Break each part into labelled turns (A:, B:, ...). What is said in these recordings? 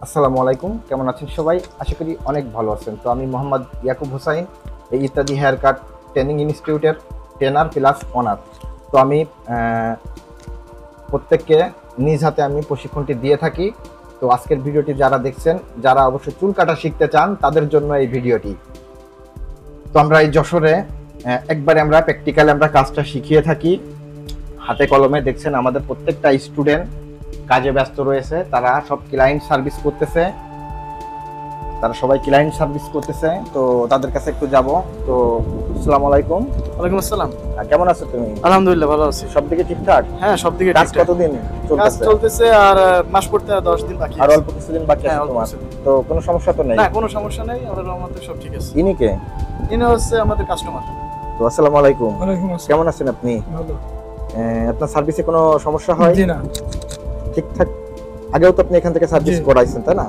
A: আসসালামু আলাইকুম, কেমন আছেন সবাই? আশা করি অনেক ভালো আছেন। তো আমি মোহাম্মদ ইয়াকুব হোসাইন, এই ইত্যাদি হেয়ার কাট ট্রেনিং ইনস্টিটিউটের ট্রেনার প্লাস ওনার। তো আমি প্রত্যেককে নিজ হাতে আমি প্রশিক্ষণটি দিয়ে থাকি। তো আজকের ভিডিওটি যারা দেখছেন, যারা অবশ্যই চুল কাটা শিখতে চান, তাদের জন্য এই ভিডিওটি। তো আমরা এই যশোরে একবারে আমরা প্র্যাকটিক্যালি আমরা কাজটা শিখিয়ে থাকি হাতে কলমে। দেখছেন আমাদের প্রত্যেকটা স্টুডেন্ট কাজে ব্যস্ত রয়েছে, তারা সব ক্লায়েন্ট সার্ভিস করতেছে, তো তাদের কাছে একটু যাব। তো আসসালামু আলাইকুম।
B: ওয়ালাইকুম আসসালাম।
A: কেমন আছো তুমি?
B: আলহামদুলিল্লাহ ভালো আছি।
A: সব দিকে ঠিকঠাক?
B: হ্যাঁ, সব দিকে
A: কাজ
B: ঠিকঠাক।
A: কতদিন
B: কাজ
A: চলতেছে?
B: চলতেছে আর মাস পড়তে 10 দিন বাকি
A: আর
B: আছে।
A: অল্প কিছুদিন বাকি আছে তোমার। তো কোনো সমস্যা তো নেই?
B: না, কোনো সমস্যা নেই, আমাদের রহমতে সব ঠিক আছে।
A: ইনি কে?
B: ইনি হচ্ছে আমাদের কাস্টমার।
A: তো আসসালামু আলাইকুম।
B: ওয়ালাইকুম আসসালাম।
A: কেমন আছেন আপনি?
B: ভালো।
A: আপনার সার্ভিসে কোনো সমস্যা হয়?
B: জি না।
A: ঠিকঠাক? আগেও তো আপনি এখান থেকে সার্ভিস করাইছেন, তাই না?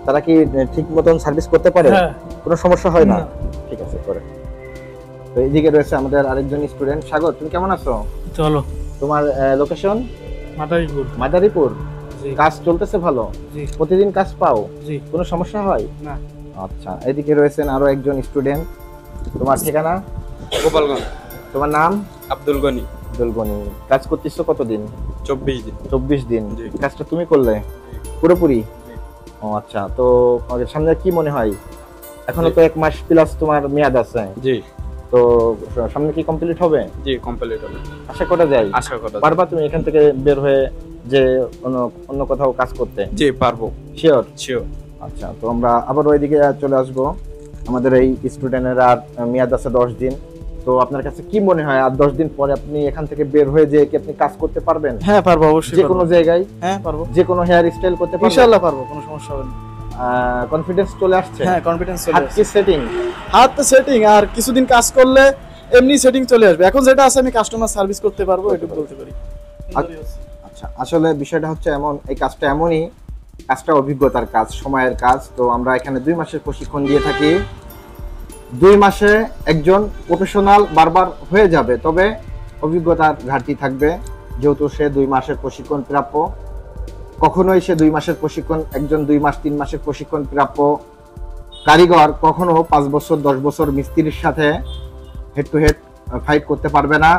A: তারা কি ঠিক মতন সার্ভিস করতে পারে?
B: হ্যাঁ।
A: কোনো সমস্যা হয় না? ঠিক আছে, করে। তো এইদিকে রয়েছে আমাদের আরেকজন স্টুডেন্ট। সাগর, তুমি কেমন আছো?
B: চলো।
A: তোমার লোকেশন?
B: মাদারীপুর।
A: মাদারীপুর।
B: জি।
A: কাজ চলতেছে ভালো?
B: জি।
A: প্রতিদিন কাজ পাও?
B: জি।
A: কোনো সমস্যা হয়
B: না।
A: আচ্ছা, এইদিকে রয়েছেন আরো একজন স্টুডেন্ট। তোমার ঠিকানা?
C: গোপালগঞ্জ।
A: তোমার নাম?
C: আব্দুল গনি।
A: আব্দুল গনি। কাজ করতেছো কতদিন?
C: 24 দিন।
A: 24 দিন।
C: জি।
A: কাজটা তুমি করলে পুরোপুরি? ও আচ্ছা, তো সামনে কি মনে হয়? এখনো তো 1 মাস প্লাস তোমার মেয়াদ আছে।
C: জি।
A: তো সামনে কি কমপ্লিট হবে?
C: জি, কমপ্লিট হবে।
A: আশা করা যায়?
C: আশা করা যায়।
A: পারবা তুমি এখান থেকে বের হয়ে যে অন্য কোথাও কাজ করতে?
C: জি, পারবো।
A: শিওর?
C: শিওর।
A: আচ্ছা, তো আমরা আবার ওইদিকে চলে আসবো। আমাদের এই স্টুডেন্টের আর মেয়াদ আছে 10 দিন। তো আপনার কাছে কি মনে হয় আর 10 দিন পরে আপনি এখান থেকে বের হয়ে যে কি আপনি কাজ করতে পারবেন?
B: হ্যাঁ, পারবো অবশ্যই।
A: যে কোনো জায়গায়?
B: হ্যাঁ, পারবো।
A: যে কোনো হেয়ার স্টাইল করতে পারবেন?
B: ইনশাআল্লাহ পারবো, কোনো সমস্যা হবে না।
A: কনফিডেন্স চলে আসছে?
B: হ্যাঁ, কনফিডেন্স চলে
A: হাত
B: আসছে।
A: কি সেটিং?
B: হাত তো সেটিং, আর কিছুদিন কাজ করলে এমনি সেটিং চলে আসবে। এখন যেটা আছে আমি কাস্টমার সার্ভিস করতে পারবো, এটুকু বলতে পারি।
A: আচ্ছা, আসলে বিষয়টা হচ্ছে এমন, এই কাজটা এমনই, কাজটা অভিজ্ঞতার কাজ, সময়ের কাজ। তো আমরা এখানে 2 মাসের প্রশিক্ষণ দিয়ে থাকি। 2 মাসে একজন প্রফেশনাল বারবার হয়ে যাবে, তবে অভিজ্ঞতার ঘাটতি থাকবে, যেহেতু সে 2 মাসের প্রশিক্ষণ প্রাপ্য। কখনোই সে 2 মাসের প্রশিক্ষণ, একজন 2 মাস 3 মাসের প্রশিক্ষণ প্রাপ্য কারিগর কখনো 5 বছর 10 বছর মিস্ত্রির সাথে হেড টু হেড ফাইট করতে পারবে না।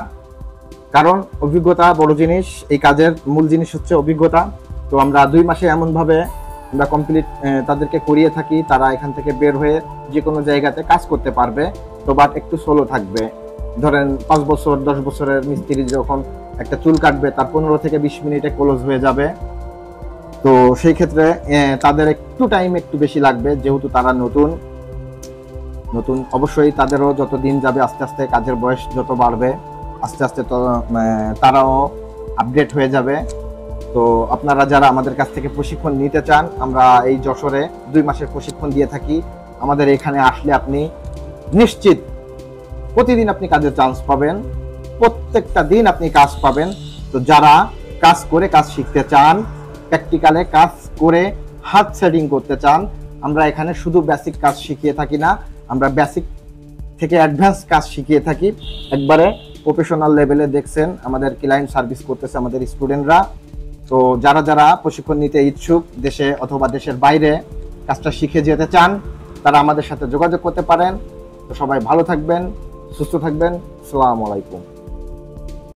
A: কারণ অভিজ্ঞতা বড় জিনিস, এই কাজের মূল জিনিস হচ্ছে অভিজ্ঞতা। তো আমরা 2 মাসে এমনভাবে আমরা কমপ্লিট তাদেরকে করিয়ে থাকি, তারা এখান থেকে বের হয়ে যে কোনো জায়গাতে কাজ করতে পারবে। তো বাট একটু স্লো থাকবে। ধরেন 5 বছর 10 বছরের মিস্ত্রি যখন একটা চুল কাটবে, তার 15 থেকে 20 মিনিটে ক্লোজ হয়ে যাবে। তো সেই ক্ষেত্রে তাদের একটু টাইম একটু বেশি লাগবে, যেহেতু তারা নতুন। অবশ্যই তাদেরও যত দিন যাবে, আস্তে আস্তে কাজের বয়স যত বাড়বে, আস্তে আস্তে তো তারাও আপডেট হয়ে যাবে। তো আপনারা যারা আমাদের কাছ থেকে প্রশিক্ষণ নিতে চান, আমরা এই যশোরে 2 মাসের প্রশিক্ষণ দিয়ে থাকি। আমাদের এখানে আসলে আপনি নিশ্চিত প্রতিদিন আপনি কাজের চান্স পাবেন, প্রত্যেকটা দিন আপনি কাজ পাবেন। তো যারা কাজ করে কাজ শিখতে চান, প্র্যাকটিক্যালে কাজ করে হাত সেটিং করতে চান, আমরা এখানে শুধু বেসিক কাজ শিখিয়ে থাকি না, আমরা বেসিক থেকে অ্যাডভান্স কাজ শিখিয়ে থাকি। একবারে প্রফেশনাল লেভেলে দেখছেন আমাদের ক্লায়েন্ট সার্ভিস করতেছে আমাদের স্টুডেন্টরা। তো যারা যারা প্রশিক্ষণ নিতে ইচ্ছুক, দেশে অথবা দেশের বাইরে কাজটা শিখে যেতে চান, তারা আমাদের সাথে যোগাযোগ করতে পারেন। তো সবাই ভালো থাকবেন, সুস্থ থাকবেন। আসসালামু আলাইকুম।